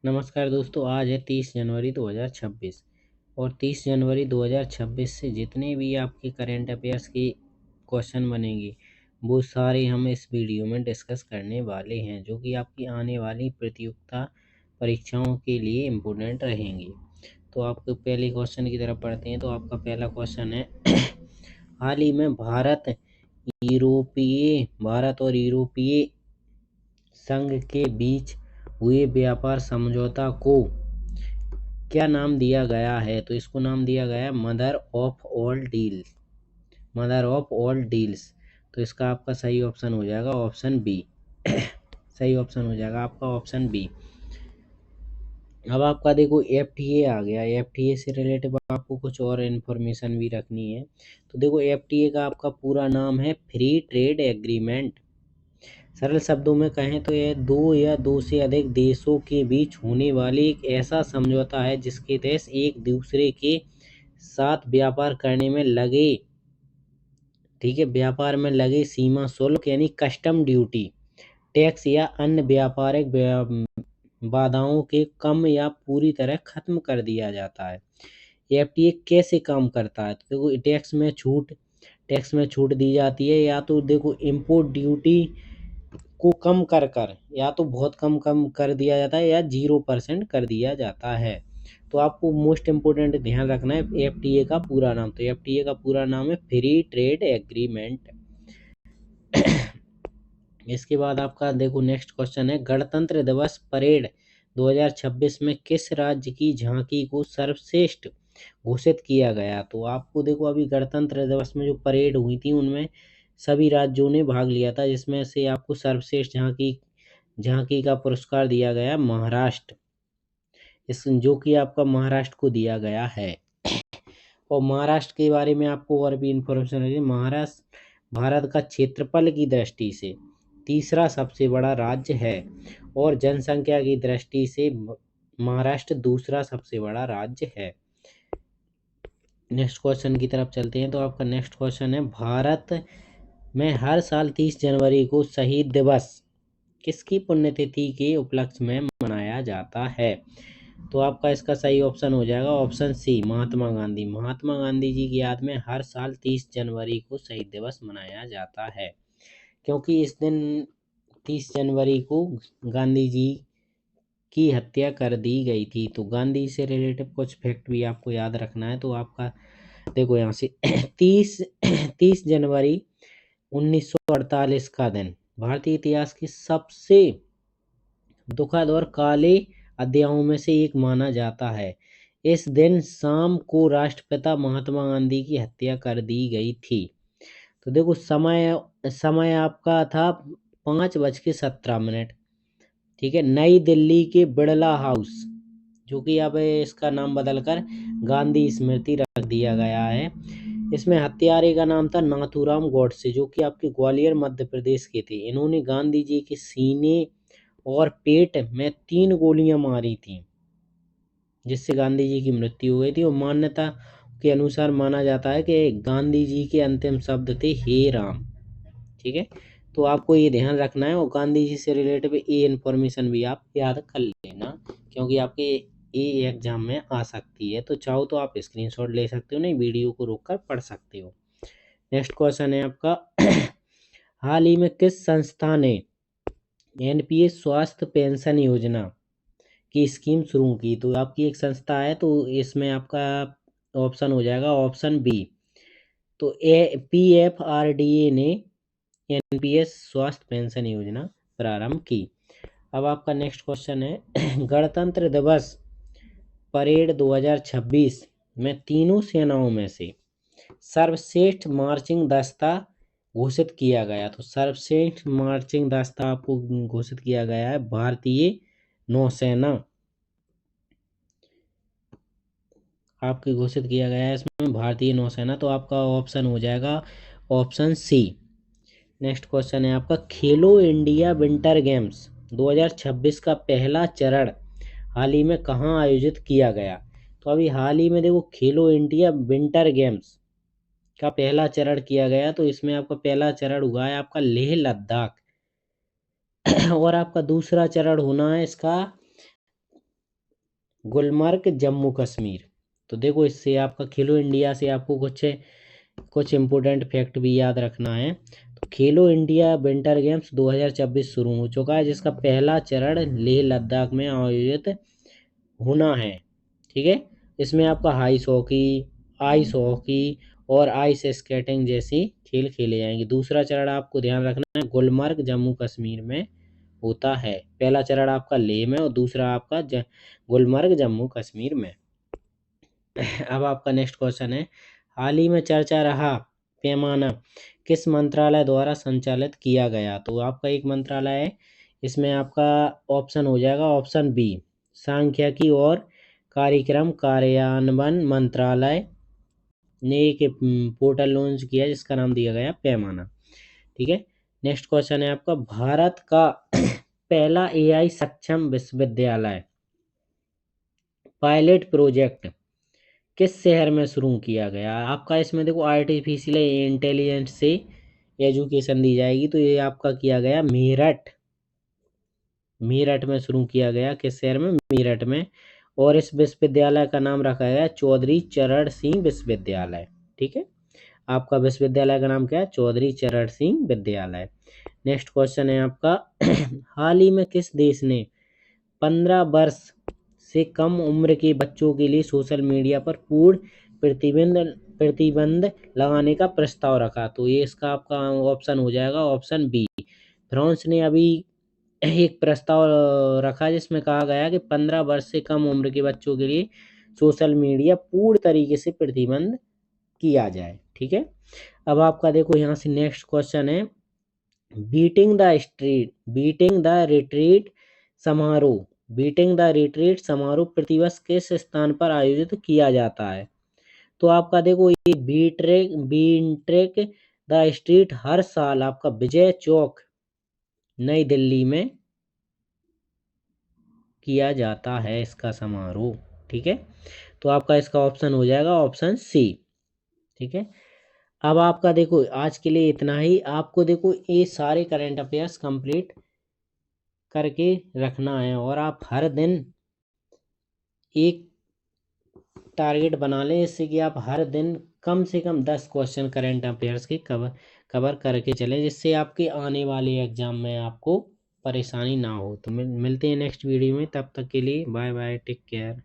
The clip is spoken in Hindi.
नमस्कार दोस्तों, आज है 30 जनवरी 2026 और 30 जनवरी 2026 से जितने भी आपके करंट अफेयर्स की क्वेश्चन बनेंगे वो सारे हम इस वीडियो में डिस्कस करने वाले हैं, जो कि आपकी आने वाली प्रतियोगिता परीक्षाओं के लिए इम्पोर्टेंट रहेंगे। तो आपको पहले क्वेश्चन की तरफ पढ़ते हैं। तो आपका पहला क्वेश्चन है हाल ही में भारत और यूरोपीय संघ के बीच हुए व्यापार समझौता को क्या नाम दिया गया है? तो इसको नाम दिया गया है mother of all deals. Mother of all deals. तो इसका आपका सही ऑप्शन हो जाएगा ऑप्शन बी। सही ऑप्शन हो जाएगा आपका ऑप्शन बी। अब आपका देखो एफटीए आ गया। एफटीए से रिलेटेड आपको कुछ और इन्फॉर्मेशन भी रखनी है। तो देखो एफटीए का आपका पूरा नाम है फ्री ट्रेड एग्रीमेंट। सरल शब्दों में कहें तो यह दो या दो से अधिक देशों के बीच होने वाली एक ऐसा समझौता है जिसके देश एक दूसरे के साथ व्यापार करने में लगे, ठीक है, व्यापार में लगे सीमा शुल्क यानी कस्टम ड्यूटी, टैक्स या अन्य व्यापारिक बाधाओं के कम या पूरी तरह खत्म कर दिया जाता है। एफटीए कैसे काम करता है? तो देखो टैक्स में छूट दी जाती है, या तो देखो इम्पोर्ट ड्यूटी को कम कर या तो बहुत कम कर दिया जाता है या 0% कर दिया जाता है। तो आपको मोस्ट इम्पोर्टेंट ध्यान रखना है एफटीए का पूरा नाम। तो एफटीए का पूरा नाम है फ्री ट्रेड एग्रीमेंट। इसके बाद आपका देखो नेक्स्ट क्वेश्चन है गणतंत्र दिवस परेड 2026 में किस राज्य की झांकी को सर्वश्रेष्ठ घोषित किया गया? तो आपको देखो अभी गणतंत्र दिवस में जो परेड हुई थी उनमें सभी राज्यों ने भाग लिया था, जिसमें से आपको सर्वश्रेष्ठ झांकी का पुरस्कार दिया गया महाराष्ट्र, इस जो कि आपका महाराष्ट्र को दिया गया है। और महाराष्ट्र के बारे में आपको और भी इंफॉर्मेशन है। महाराष्ट्र भारत का क्षेत्रफल की दृष्टि से तीसरा सबसे बड़ा राज्य है और जनसंख्या की दृष्टि से महाराष्ट्र दूसरा सबसे बड़ा राज्य है। नेक्स्ट क्वेश्चन की तरफ चलते हैं। तो आपका नेक्स्ट क्वेश्चन है भारत में हर साल 30 जनवरी को शहीद दिवस किसकी पुण्यतिथि के उपलक्ष्य में मनाया जाता है? तो आपका इसका सही ऑप्शन हो जाएगा ऑप्शन सी महात्मा गांधी। महात्मा गांधी जी की याद में हर साल 30 जनवरी को शहीद दिवस मनाया जाता है, क्योंकि इस दिन 30 जनवरी को गांधी जी की हत्या कर दी गई थी। तो गांधी से रिलेटेड कुछ फैक्ट भी आपको याद रखना है। तो आपका देखो यहाँ से 30 जनवरी 1948 का दिन भारतीय इतिहास की सबसे दुखद और काले अध्यायों में से एक माना जाता है। इस दिन शाम को राष्ट्रपिता महात्मा गांधी की हत्या कर दी गई थी। तो देखो समय समय आपका था 5:17। ठीक है, नई दिल्ली के बिड़ला हाउस, जो कि अब इसका नाम बदलकर गांधी स्मृति रख दिया गया है। इसमें हत्यारे का नाम था नाथूराम गॉडसे, जो कि आपके ग्वालियर मध्य प्रदेश के थे। इन्होंने गांधी जी के सीने और पेट में 3 गोलियां मारी थी, जिससे गांधी जी की मृत्यु हो गई थी। और मान्यता के अनुसार माना जाता है कि गांधी जी के अंतिम शब्द थे हे राम। ठीक है, तो आपको ये ध्यान रखना है। और गांधी जी से रिलेटेड ये इन्फॉर्मेशन भी आप याद कर लेना, क्योंकि आपके ये एग्जाम में आ सकती है। तो चाहो तो आप स्क्रीनशॉट ले सकते हो, नहीं वीडियो को रोककर पढ़ सकते हो। नेक्स्ट क्वेश्चन है आपका हाल ही में किस संस्था ने एनपीएस स्वास्थ्य पेंशन योजना की स्कीम शुरू की? तो आपकी एक संस्था है, तो इसमें आपका ऑप्शन हो जाएगा ऑप्शन बी। तो पीएफआरडीए ने एनपीएस स्वास्थ्य पेंशन योजना प्रारंभ की। अब आपका नेक्स्ट क्वेश्चन है गणतंत्र दिवस परेड 2026 में तीनों सेनाओं में से सर्वश्रेष्ठ मार्चिंग दस्ता घोषित किया गया। तो सर्वश्रेष्ठ मार्चिंग दस्ता आपको घोषित किया गया है भारतीय नौसेना, आपके घोषित किया गया है इसमें भारतीय नौसेना। तो आपका ऑप्शन हो जाएगा ऑप्शन सी। नेक्स्ट क्वेश्चन है आपका खेलो इंडिया विंटर गेम्स 2026 का पहला चरण हाल ही में कहाँ आयोजित किया गया? तो अभी हाल ही में देखो खेलो इंडिया विंटर गेम्स का पहला चरण किया गया। तो इसमें आपका पहला चरण हुआ है आपका लेह लद्दाख और आपका दूसरा चरण होना है इसका गुलमर्ग जम्मू कश्मीर। तो देखो इससे आपका खेलो इंडिया से आपको कुछ इम्पोर्टेंट फैक्ट भी याद रखना है। तो खेलो इंडिया विंटर गेम्स 2024 शुरू हो चुका है, जिसका पहला चरण लेह लद्दाख में आयोजित होना है। ठीक है, इसमें आपका आइस हॉकी और आइस स्केटिंग जैसी खेल खेले जाएंगे। दूसरा चरण आपको ध्यान रखना है गुलमर्ग जम्मू कश्मीर में होता है। पहला चरण आपका लेह में और दूसरा आपका गुलमर्ग जम्मू कश्मीर में। अब आपका नेक्स्ट क्वेश्चन है, हाल ही में चर्चा रहा पैमाना किस मंत्रालय द्वारा संचालित किया गया। तो आपका एक मंत्रालय है, इसमें आपका ऑप्शन हो जाएगा ऑप्शन बी, सांख्यिकी और कार्यक्रम कार्यान्वयन मंत्रालय ने एक पोर्टल लॉन्च किया जिसका नाम दिया गया पैमाना। ठीक है, नेक्स्ट क्वेश्चन है आपका, भारत का पहला एआई सक्षम विश्वविद्यालय पायलट प्रोजेक्ट किस शहर में शुरू किया गया। आपका इसमें देखो आर्टिफिशियल इंटेलिजेंस से एजुकेशन दी जाएगी, तो ये आपका किया गया मेरठ में शुरू किया गया। किस शहर में? मेरठ में। और इस विश्वविद्यालय का नाम रखा गया चौधरी चरण सिंह विश्वविद्यालय। ठीक है, आपका विश्वविद्यालय का नाम क्या है? चौधरी चरण सिंह विद्यालय। नेक्स्ट क्वेश्चन है आपका, हाल ही में किस देश ने 15 वर्ष से कम उम्र के बच्चों के लिए सोशल मीडिया पर पूर्ण प्रतिबंध लगाने का प्रस्ताव रखा। तो ये इसका आपका ऑप्शन हो जाएगा ऑप्शन बी, फ्रांस ने अभी एक प्रस्ताव रखा जिसमें कहा गया कि 15 वर्ष से कम उम्र के बच्चों के लिए सोशल मीडिया पूर्ण तरीके से प्रतिबंध किया जाए। ठीक है, अब आपका देखो यहाँ से नेक्स्ट क्वेश्चन है, बीटिंग द रिट्रीट समारोह प्रतिवर्ष किस स्थान पर आयोजित किया जाता है। तो आपका देखो ये बीट्रेक द स्ट्रीट हर साल आपका विजय चौक नई दिल्ली में किया जाता है इसका समारोह। ठीक है, तो आपका इसका ऑप्शन हो जाएगा ऑप्शन सी। ठीक है, अब आपका देखो आज के लिए इतना ही। आपको देखो ये सारे करंट अफेयर्स कंप्लीट करके रखना है और आप हर दिन एक टारगेट बना लें, इससे कि आप हर दिन कम से कम 10 क्वेश्चन करंट अफेयर्स के कवर करके चलें, जिससे आपके आने वाले एग्जाम में आपको परेशानी ना हो। तो मिलते हैं नेक्स्ट वीडियो में, तब तक के लिए बाय बाय, टेक केयर।